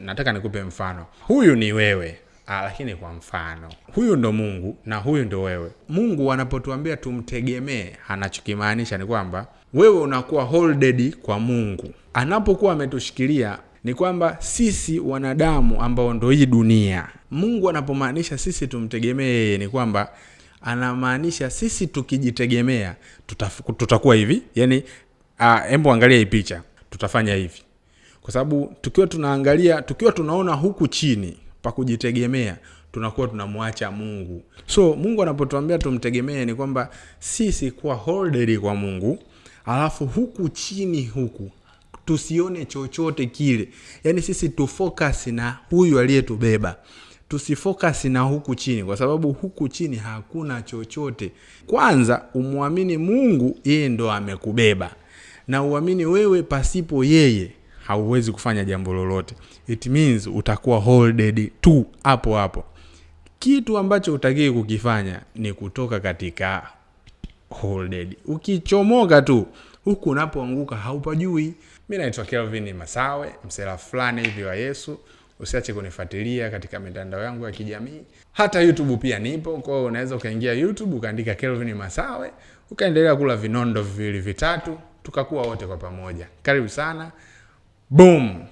nataka nikupe mfano. Huyu ni wewe, lakini kwa mfano. Huyu ndo Mungu na huyu ndo wewe. Mungu anapotuambia tumtegemee, anachokimaanisha ni kwamba wewe unakuwa holded kwa Mungu. Anapokuwa ametushikilia ni kwamba sisi wanadamu ambao ndo hii dunia. Mungu anapomaanisha sisi tumtegemee ni kwamba anamaanisha sisi tukijitegemea tutakuwa hivi. Yaani hebu angalia hii picha. Tutafanya hivi. Kwa sababu tukiwa tunaona huku chini pa kujitegemea, tunakuwa tunamwacha Mungu. So Mungu anapotuambia tumtegemee ni kwamba sisi kuwa holded kwa Mungu, alafu huku chini huku tusione chochote kile. Yaani sisi tufocus na huyu aliyetubeba. Tusifocus na huku chini, kwa sababu huku chini hakuna chochote. Kwanza umwamini Mungu, yeye ndo amekubeba. Na uamini wewe pasipo yeye hauwezi kufanya jambo lolote. It means utakuwa holded tu hapo hapo. Kitu ambacho utakiwi kukifanya ni kutoka katika holded. Ukichomoka tu, huku unapoanguka haupajui. Mimi naitwa Kelvin Masawe, msela fulani hivi wa Yesu. Usiache kunifuatilia katika mitandao yangu ya kijamii. Hata YouTube pia nipo. Kwa hiyo unaweza ukaingia YouTube ukaandika Kelvin Masawe, ukaendelea kula vinondo viwili vitatu, tukakuwa wote kwa pamoja. Karibu sana. Boom.